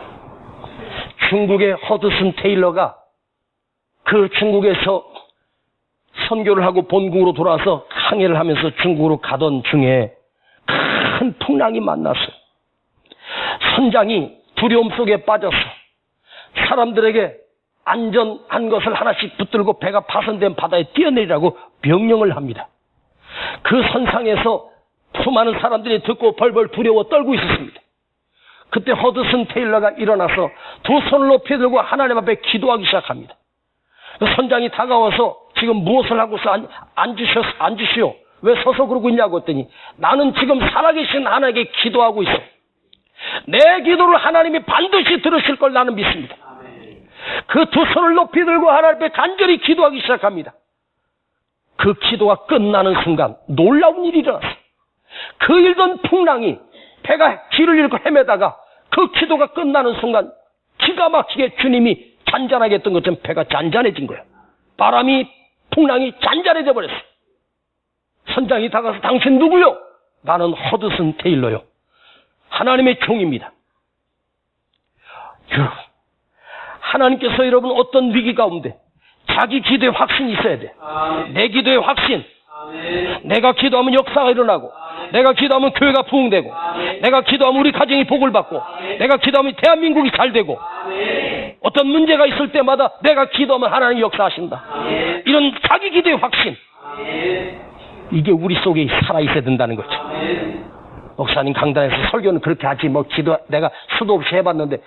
Speaker 1: 중국의 허드슨 테일러가 그 중국에서 선교를 하고 본국으로 돌아와서 항해를 하면서 중국으로 가던 중에 큰 풍랑이 만났어요. 선장이 두려움 속에 빠져서 사람들에게 안전한 것을 하나씩 붙들고 배가 파손된 바다에 뛰어내리라고 명령을 합니다. 그 선상에서 수많은 사람들이 듣고 벌벌 두려워 떨고 있었습니다. 그때 허드슨 테일러가 일어나서 두 손을 높이 들고 하나님 앞에 기도하기 시작합니다. 선장이 다가와서 지금 무엇을 하고서 앉으시오? 왜 서서 그러고 있냐고 했더니 나는 지금 살아계신 하나님께 기도하고 있어. 내 기도를 하나님이 반드시 들으실 걸 나는 믿습니다. 그 두 손을 높이 들고 하나님 앞에 간절히 기도하기 시작합니다. 그 기도가 끝나는 순간 놀라운 일이 일어났어요. 그 일던 풍랑이 배가 길을 잃고 헤매다가 그 기도가 끝나는 순간 기가 막히게 주님이 잔잔하게 했던 것처럼 배가 잔잔해진 거예요. 바람이, 풍랑이 잔잔해져 버렸어요. 선장이 다가서 당신 누구요? 나는 허드슨 테일러요. 하나님의 종입니다. 여러분, 하나님께서 여러분 어떤 위기 가운데 자기 기도에 확신이 있어야 돼. 내 기도에 확신. 내가 기도하면 역사가 일어나고, 내가 기도하면 교회가 부흥되고, 내가 기도하면 우리 가정이 복을 받고, 내가 기도하면 대한민국이 잘 되고, 어떤 문제가 있을 때마다 내가 기도하면 하나님이 역사하신다. 이런 자기 기도의 확신. 이게 우리 속에 살아있어야 된다는 거죠. 목사님 강단에서 설교는 그렇게 하지, 뭐 기도, 내가 수도 없이 해봤는데,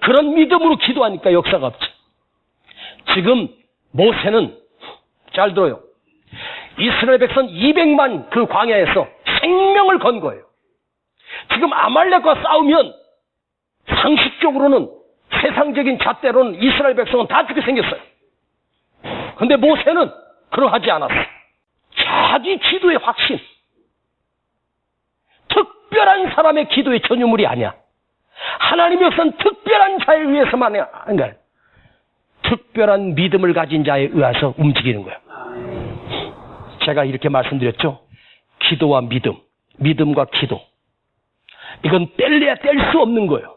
Speaker 1: 그런 믿음으로 기도하니까 역사가 없지. 지금 모세는, 잘 들어요. 이스라엘 백성 200만 그 광야에서 생명을 건 거예요. 지금 아말렉과 싸우면 상식적으로는, 세상적인 잣대로는 이스라엘 백성은 다 죽게 생겼어요. 근데 모세는 그러하지 않았어. 자기 기도의 확신. 특별한 사람의 기도의 전유물이 아니야. 하나님의 역사는 특별한 자에 의해서만 하는 거야. 특별한 믿음을 가진 자에 의해서 움직이는 거야. 제가 이렇게 말씀드렸죠. 기도와 믿음, 믿음과 기도. 이건 뗄래야 뗄 수 없는 거예요.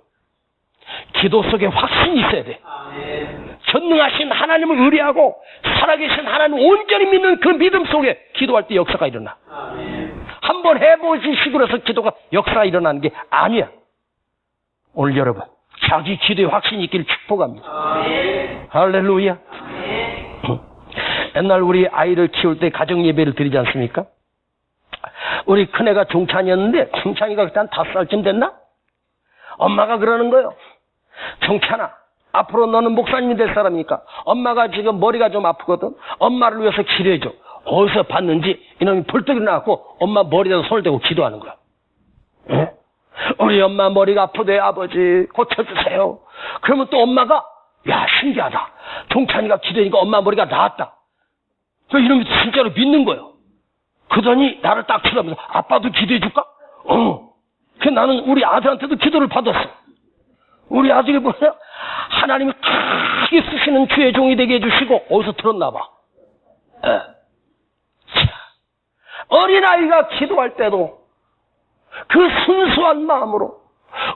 Speaker 1: 기도 속에 확신이 있어야 돼. 전능하신 하나님을 의뢰하고 살아계신 하나님을 온전히 믿는 그 믿음 속에 기도할 때 역사가 일어나. 한번 해보신 식으로 해서 기도가 역사가 일어나는 게 아니야. 오늘 여러분 자기 기도에 확신이 있기를 축복합니다. 할렐루야. 옛날 우리 아이를 키울 때 가정 예배를 드리지 않습니까? 우리 큰애가 종찬이었는데 종찬이가 그때 한 5살쯤 됐나? 엄마가 그러는 거예요. 종찬아, 앞으로 너는 목사님이 될 사람이니까 엄마가 지금 머리가 좀 아프거든. 엄마를 위해서 기도해줘. 어디서 봤는지 이놈이 벌떡 일어나고 엄마 머리에다 손을 대고 기도하는 거야. 예? 우리 엄마 머리가 아프대, 아버지 고쳐주세요. 그러면 또 엄마가, 야 신기하다, 종찬이가 기도하니까 엄마 머리가 나았다. 그 이놈이 진짜로 믿는 거예요. 그러더니 나를 딱 쳐다보면서, 아빠도 기도해 줄까? 그 나는 우리 아들한테도 기도를 받았어. 우리 아들이 뭐냐? 하나님이 크게 쓰시는 주의 종이 되게 해주시고, 어디서 들었나 봐. 어린아이가 기도할 때도 그 순수한 마음으로,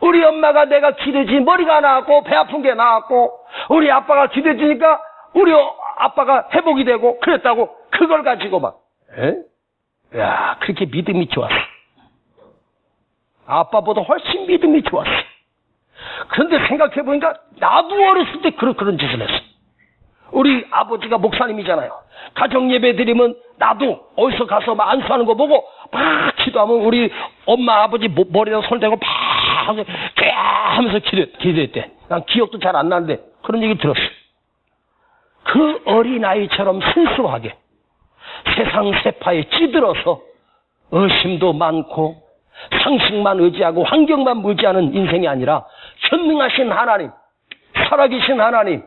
Speaker 1: 우리 엄마가 내가 기도해주니 머리가 나았고 배 아픈 게 나았고, 우리 아빠가 기도해주니까 우리 아빠가 회복이 되고 그랬다고, 그걸 가지고 막, 야, 그렇게 믿음이 좋았어. 아빠보다 훨씬 믿음이 좋았어. 그런데 생각해보니까 나도 어렸을 때 그런 짓을 했어. 우리 아버지가 목사님이잖아요. 가정 예배 드리면 나도 어디서 가서 막 안수하는 거 보고 막 기도하면 우리 엄마 아버지 머리에다 손을 대고 막 하면서 기도했대. 난 기억도 잘 안 나는데 그런 얘기 들었어. 그 어린아이처럼 순수하게 세상 세파에 찌들어서 의심도 많고 상식만 의지하고 환경만 의지하는 인생이 아니라 전능하신 하나님, 살아계신 하나님,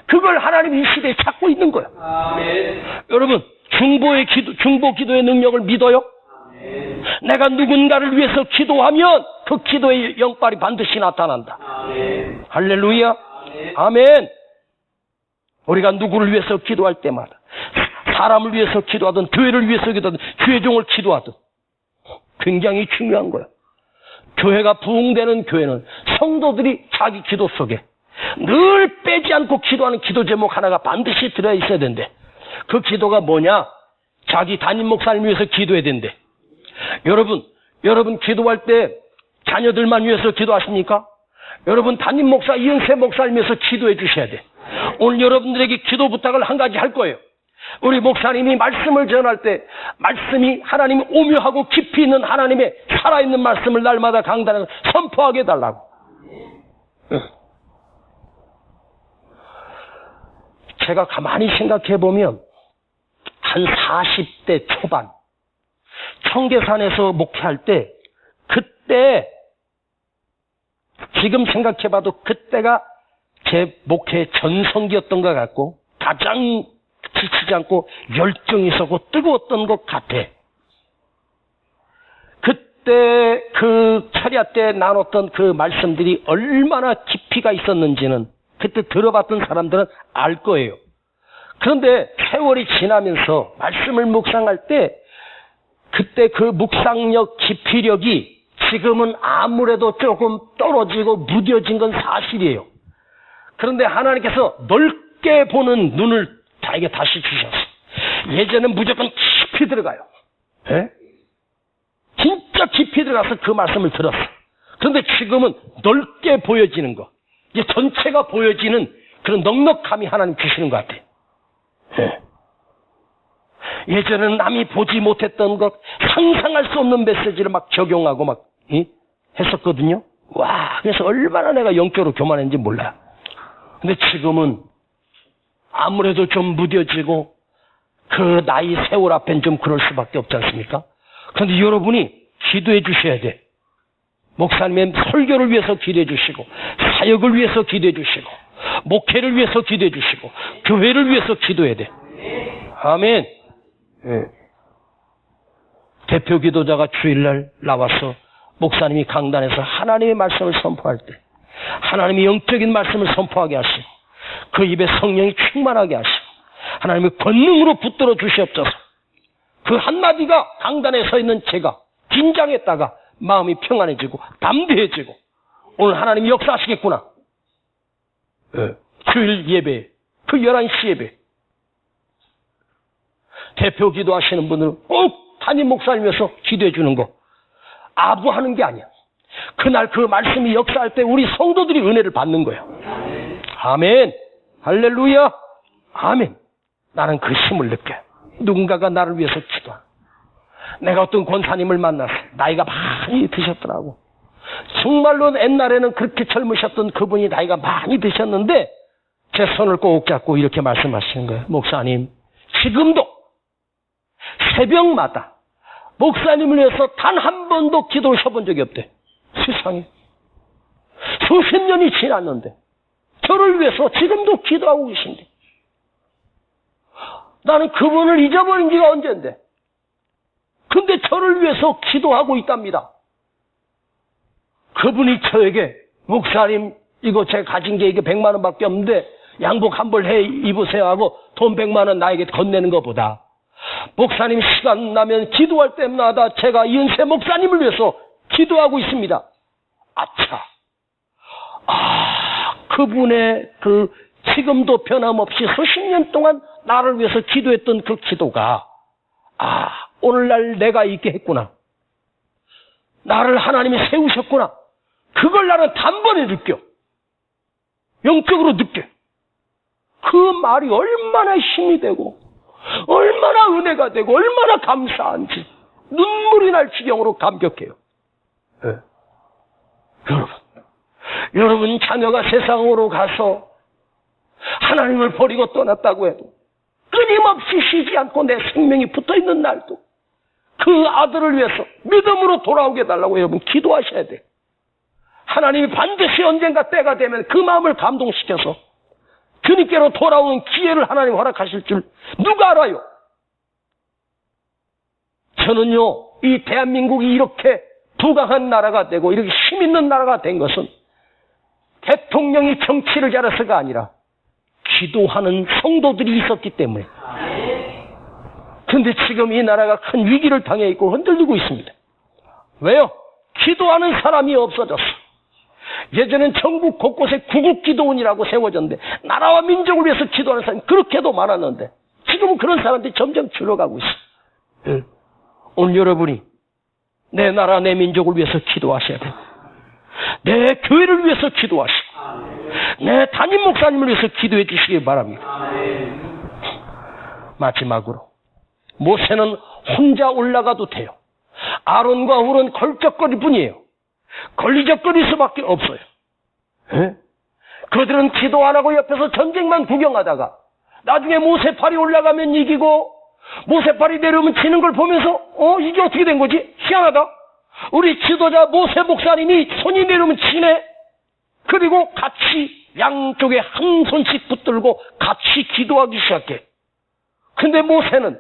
Speaker 1: 그걸 하나님이 이 시대에 찾고 있는 거예요. 여러분, 중보 기도의 능력을 믿어요? 내가 누군가를 위해서 기도하면 그 기도의 영빨이 반드시 나타난다. 할렐루야. 아멘. 우리가 누구를 위해서 기도할 때마다, 사람을 위해서 기도하든 교회를 위해서 기도하든 주의 종을 기도하든 굉장히 중요한 거예요. 교회가 부흥되는 교회는 성도들이 자기 기도 속에 늘 빼지 않고 기도하는 기도 제목 하나가 반드시 들어있어야 된대. 그 기도가 뭐냐? 자기 담임 목사님 위해서 기도해야 된대. 여러분 기도할 때 자녀들만 위해서 기도하십니까? 여러분 담임 목사 이은세 목사님 위해서 기도해 주셔야 돼. 오늘 여러분들에게 기도 부탁을 한 가지 할 거예요. 우리 목사님이 말씀을 전할 때 말씀이 하나님이 오묘하고 깊이 있는 하나님의 살아있는 말씀을 날마다 강단에서 선포하게 해달라고. 제가 가만히 생각해 보면 한 40대 초반 청계산에서 목회할 때, 그때 지금 생각해 봐도 그때가 제 목회의 전성기였던 것 같고 가장 지치지 않고 열정이 있었고 뜨거웠던 것 같아. 그때 그 철야 때 나눴던 그 말씀들이 얼마나 깊이가 있었는지는 그때 들어봤던 사람들은 알 거예요. 그런데 세월이 지나면서 말씀을 묵상할 때 그때 그 묵상력, 깊이력이 지금은 아무래도 조금 떨어지고 무뎌진 건 사실이에요. 그런데 하나님께서 넓게 보는 눈을 나에게 다시 주셨어. 예전엔 무조건 깊이 들어가요. 에? 진짜 깊이 들어가서 그 말씀을 들었어. 그런데 지금은 넓게 보여지는 거, 이제 전체가 보여지는 그런 넉넉함이 하나님 주시는 것 같아요. 에? 예전에는 남이 보지 못했던 것, 상상할 수 없는 메시지를 막 적용하고 막 했었거든요. 와, 그래서 얼마나 내가 영적으로 교만했는지 몰라요. 근데 지금은 아무래도 좀 무뎌지고 그 나이 세월 앞엔 좀 그럴 수밖에 없지 않습니까? 그런데 여러분이 기도해 주셔야 돼. 목사님의 설교를 위해서 기도해 주시고, 사역을 위해서 기도해 주시고, 목회를 위해서 기도해 주시고, 교회를 위해서 기도해야 돼. 아멘. 예. 대표 기도자가 주일날 나와서 목사님이 강단에서 하나님의 말씀을 선포할 때 하나님의 영적인 말씀을 선포하게 하시고 그 입에 성령이 충만하게 하시고 하나님의 권능으로 붙들어 주시옵소서. 그 한마디가 강단에 서 있는 제가 긴장했다가 마음이 평안해지고 담대해지고 오늘 하나님이 역사하시겠구나. 예. 주일 예배, 그 11시 예배. 대표 기도하시는 분들은 꼭 담임 목사님에서 기도해 주는 거. 아부하는 게 아니야. 그날 그 말씀이 역사할 때 우리 성도들이 은혜를 받는 거예요. 아멘. 할렐루야. 아멘. 나는 그 힘을 느껴요. 누군가가 나를 위해서 기도하. 내가 어떤 권사님을 만났어요. 나이가 많이 드셨더라고. 정말로 옛날에는 그렇게 젊으셨던 그분이 나이가 많이 드셨는데 제 손을 꼭 잡고 이렇게 말씀하시는 거예요. 목사님, 지금도 새벽마다 목사님을 위해서 단 한 번도 기도를 해본 적이 없대. 세상에. 수십 년이 지났는데 저를 위해서 지금도 기도하고 계신데 나는 그분을 잊어버린 지가 언젠데 근데 저를 위해서 기도하고 있답니다. 그분이 저에게 목사님 이거 제가 가진 게 이게 100만 원밖에 없는데 양복 한 벌 해 입으세요 하고 돈 100만 원 나에게 건네는 것보다 목사님 시간 나면 기도할 때마다 제가 이은세 목사님을 위해서 기도하고 있습니다. 아차. 그분의 그 지금도 변함없이 수십 년 동안 나를 위해서 기도했던 그 기도가 오늘날 내가 있게 했구나. 나를 하나님이 세우셨구나. 그걸 나는 단번에 느껴. 영적으로 느껴. 그 말이 얼마나 힘이 되고 얼마나 은혜가 되고 얼마나 감사한지 눈물이 날 지경으로 감격해요. 네. 여러분 자녀가 세상으로 가서 하나님을 버리고 떠났다고 해도 끊임없이 쉬지 않고 내 생명이 붙어있는 날도 그 아들을 위해서 믿음으로 돌아오게 해달라고 여러분 기도하셔야 돼요. 하나님이 반드시 언젠가 때가 되면 그 마음을 감동시켜서 주님께로 돌아오는 기회를 하나님 허락하실 줄 누가 알아요? 저는요, 이 대한민국이 이렇게 부강한 나라가 되고 이렇게 힘있는 나라가 된 것은 대통령이 정치를 잘해서가 아니라 기도하는 성도들이 있었기 때문에. 그런데 지금 이 나라가 큰 위기를 당해 있고 흔들리고 있습니다. 왜요? 기도하는 사람이 없어졌어. 예전엔 전국 곳곳에 구국기도원이라고 세워졌는데 나라와 민족을 위해서 기도하는 사람이 그렇게도 많았는데 지금은 그런 사람들이 점점 줄어가고 있어. 오늘 여러분이 내 나라 내 민족을 위해서 기도하셔야 돼요. 내 교회를 위해서 기도하시고 내 담임 목사님을 위해서 기도해 주시기 바랍니다. 마지막으로 모세는 혼자 올라가도 돼요. 아론과 훌은 걸쩍거릴 뿐이에요. 걸리적거릴 수밖에 없어요. 그들은 기도 안 하고 옆에서 전쟁만 구경하다가 나중에 모세팔이 올라가면 이기고 모세팔이 내려오면 지는 걸 보면서 이게 어떻게 된 거지? 희한하다. 우리 지도자 모세 목사님이 손이 내려오면 지네. 그리고 같이 양쪽에 한 손씩 붙들고 같이 기도하기 시작해. 근데 모세는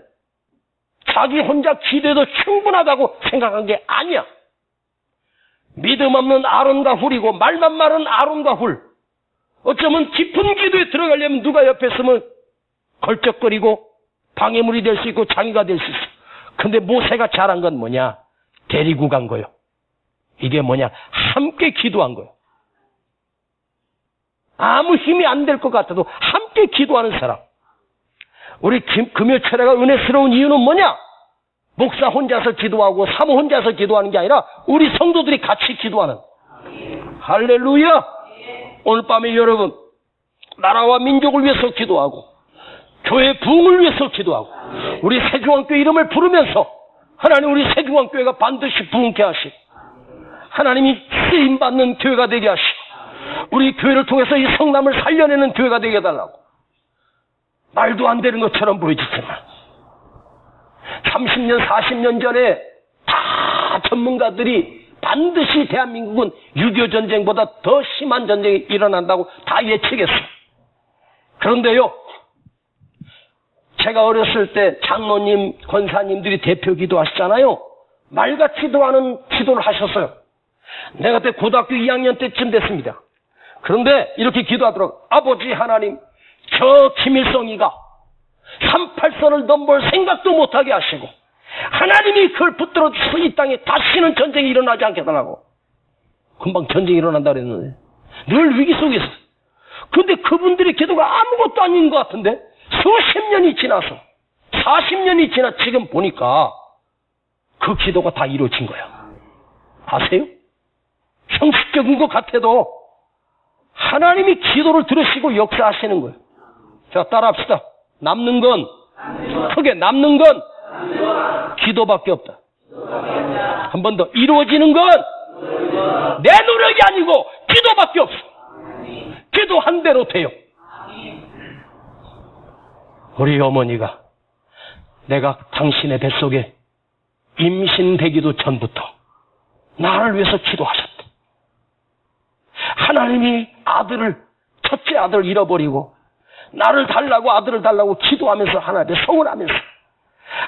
Speaker 1: 자기 혼자 기도해도 충분하다고 생각한 게 아니야. 믿음 없는 아론과 훌이고 말만 많은 아론과 훌. 어쩌면 깊은 기도에 들어가려면 누가 옆에 있으면 걸쩍거리고 방해물이 될 수 있고 장애가 될 수 있어. 근데 모세가 잘한 건 뭐냐? 데리고 간 거요. 이게 뭐냐? 함께 기도한 거요. 아무 힘이 안 될 것 같아도 함께 기도하는 사람. 우리 금요철회가 은혜스러운 이유는 뭐냐? 목사 혼자서 기도하고 사모 혼자서 기도하는 게 아니라 우리 성도들이 같이 기도하는. 할렐루야. 오늘 밤에 여러분 나라와 민족을 위해서 기도하고 교회 부흥을 위해서 기도하고 우리 세중앙교회 이름을 부르면서 하나님 우리 세중앙교회가 반드시 부흥케 하시고 하나님이 쓰임받는 교회가 되게 하시고 우리 교회를 통해서 이 성남을 살려내는 교회가 되게 해달라고. 말도 안 되는 것처럼 보여지지만 30년 40년 전에 다 전문가들이 반드시 대한민국은 6.25 전쟁보다 더 심한 전쟁이 일어난다고 다 예측했어. 그런데요, 제가 어렸을 때 장로님, 권사님들이 대표 기도하시잖아요. 말같이도 않은 기도를 하셨어요. 내가 그때 고등학교 2학년 때쯤 됐습니다. 그런데 이렇게 기도하더라고요. 아버지 하나님, 저 김일성이가 38선을 넘볼 생각도 못하게 하시고 하나님이 그걸 붙들어 주셔서 이 땅에 다시는 전쟁이 일어나지 않게 해달라고. 금방 전쟁이 일어난다 그랬는데 늘 위기 속에서. 근데 그분들의 기도가 아무것도 아닌 것 같은데 수십 년이 지나서 40년이 지나 지금 보니까 그 기도가 다 이루어진 거야. 아세요? 형식적인 것 같아도 하나님이 기도를 들으시고 역사하시는 거예요. 자, 따라합시다. 남는 건, 크게 남는 건 기도밖에 없다. 한 번 더. 이루어지는 건 내 노력이 아니고 기도밖에 없어. 기도한 대로 돼요. 우리 어머니가 내가 당신의 뱃속에 임신되기도 전부터 나를 위해서 기도하셨다. 하나님이 첫째 아들을 잃어버리고 나를 달라고 아들을 달라고 기도하면서 하나님의 성을 하면서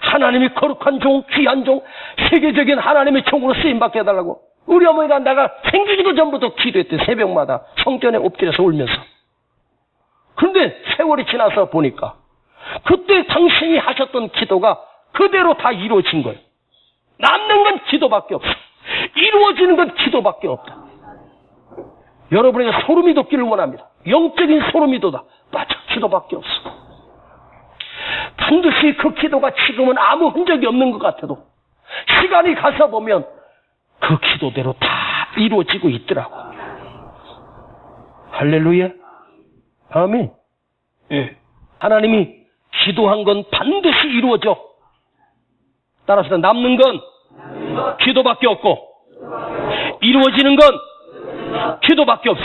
Speaker 1: 하나님이 거룩한 종, 귀한 종, 세계적인 하나님의 종으로 쓰임받게 해달라고 우리 어머니가 내가 생기기도 전부터 기도했대. 새벽마다 성전에 엎드려서 울면서. 그런데 세월이 지나서 보니까 그때 당신이 하셨던 기도가 그대로 다 이루어진 거예요. 남는 건 기도밖에 없어. 이루어지는 건 기도밖에 없다. 여러분에게 소름이 돋기를 원합니다. 영적인 소름이 돋아. 맞아, 기도밖에 없어. 반드시 그 기도가 지금은 아무 흔적이 없는 것 같아도 시간이 가서 보면 그 기도대로 다 이루어지고 있더라고. 할렐루야. 아멘. 예. 하나님이 기도한 건 반드시 이루어져. 따라서 남는 건 기도밖에 없고 이루어지는 건 기도밖에 없어.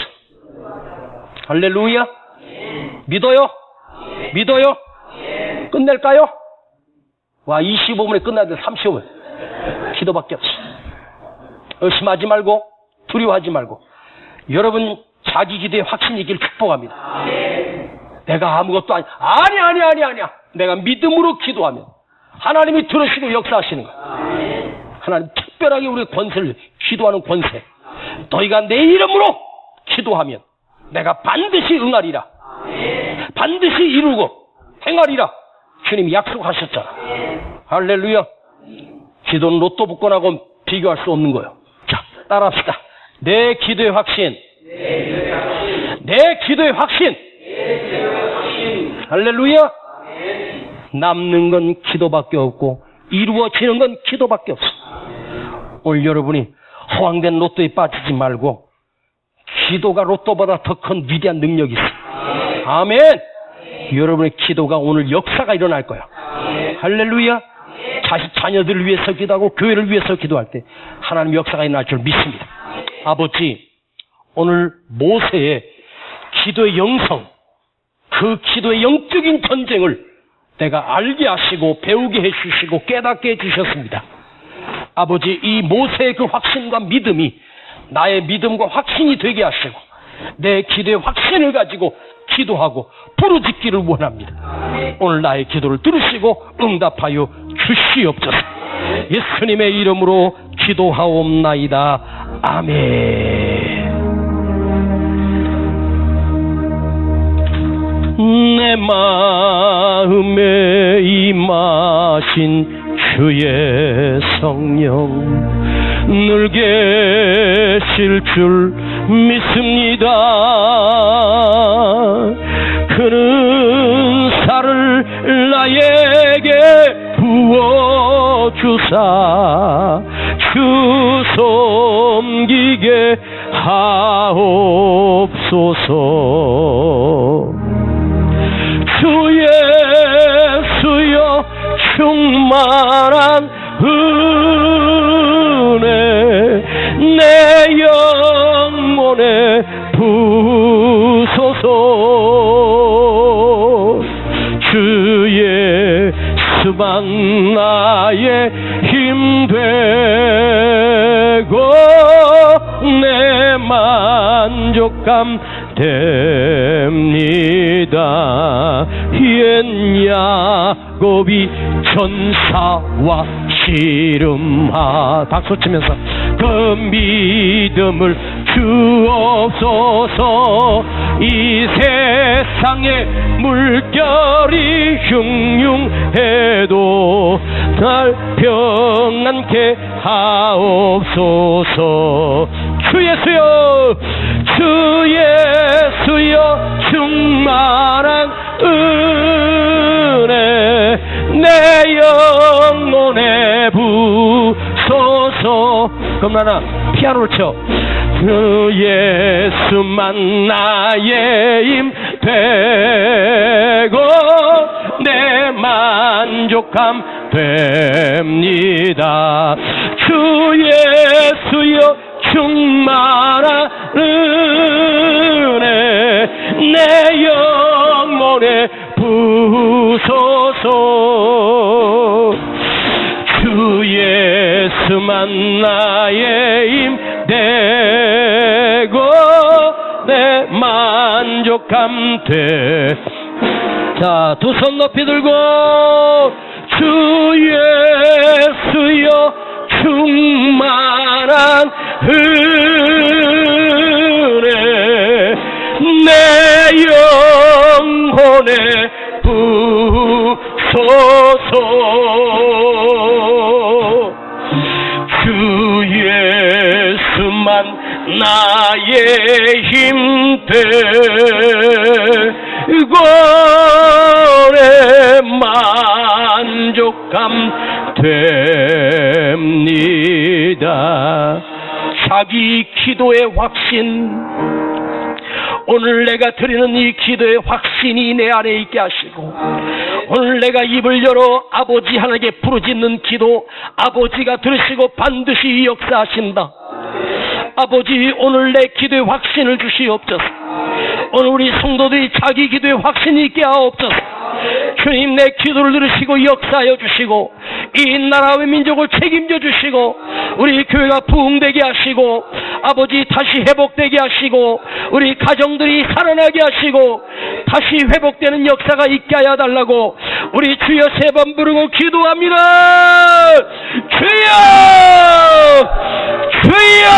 Speaker 1: 할렐루야. 믿어요? 믿어요? 끝낼까요? 와, 25분에 끝나야 돼. 35분. 기도밖에 없어. 의심하지 말고 두려워하지 말고 여러분 자기 기도에 확신이 있기를 축복합니다. 내가 아무것도 아니야. 내가 믿음으로 기도하면 하나님이 들으시고 역사하시는 거야. 하나님 특별하게 우리 권세를, 기도하는 권세, 너희가 내 이름으로 기도하면 내가 반드시 응하리라. 반드시 이루고 행하리라. 주님이 약속하셨잖아. 할렐루야. 기도는 로또 복권하고 비교할 수 없는 거예요. 자, 따라합시다. 내 기도의 확신. 내 기도의 확신. 할렐루야. 남는 건 기도밖에 없고 이루어지는 건 기도밖에 없어. 오늘 여러분이 허황된 로또에 빠지지 말고 기도가 로또보다 더 큰 위대한 능력이 있어. 아멘. 여러분의 기도가 오늘 역사가 일어날 거야. 할렐루야. 자녀들을 위해서 기도하고 교회를 위해서 기도할 때 하나님 역사가 일어날 줄 믿습니다. 아버지, 오늘 모세의 기도의 영성, 그 기도의 영적인 전쟁을 내가 알게 하시고 배우게 해주시고 깨닫게 해주셨습니다. 아버지, 이 모세의 그 확신과 믿음이 나의 믿음과 확신이 되게 하시고 내 기도의 확신을 가지고 기도하고 부르짖기를 원합니다. 오늘 나의 기도를 들으시고 응답하여 주시옵소서. 예수님의 이름으로 기도하옵나이다. 아멘. 내 마음에 임하신 주의 성령 늘 계실 줄 믿습니다. 그는 살을 나에게 부어주사 주 섬기게 하옵소서. 주의 내 만족감 됩니다. 옛 야곱이 전사와 씨름하 박수치면서 그 믿음을 주옵소서. 이 세상에 물결이 흉흉해도 날 평안케 하옵소서. 주 예수여, 주 예수여, 충만한 은혜 내 영혼에 부소서. 그럼 나나 피아노를 쳐. 그 예수만 나의 힘 되고 내 만족함 됩니다. 주 예수여, 충만한 은혜 내 영혼에 부소서. 주 예수만 나의 힘 되고 내 만족함 돼. 자, 두 손 높이 들고 주 예수여, 충만한 은혜 내 영혼에 부소서. 주 예수만 나의 힘 되고 내 만족감 됩니다. 자기 기도의 확신, 오늘 내가 드리는 이 기도의 확신이 내 안에 있게 하시고, 오늘 내가 입을 열어 아버지 하나님께 부르짖는 기도 아버지가 들으시고 반드시 역사하신다. 아버지, 오늘 내 기도의 확신을 주시옵소서. 오늘 우리 성도들이 자기 기도의 확신이 있게 하옵소서. 주님, 내 기도를 들으시고 역사하여 주시고 이 나라와 민족을 책임져 주시고 우리 교회가 부흥되게 하시고 아버지 다시 회복되게 하시고 우리 가정들이 살아나게 하시고 다시 회복되는 역사가 있게 하여 달라고 우리 주여 세 번 부르고 기도합니다. 주여, 주여,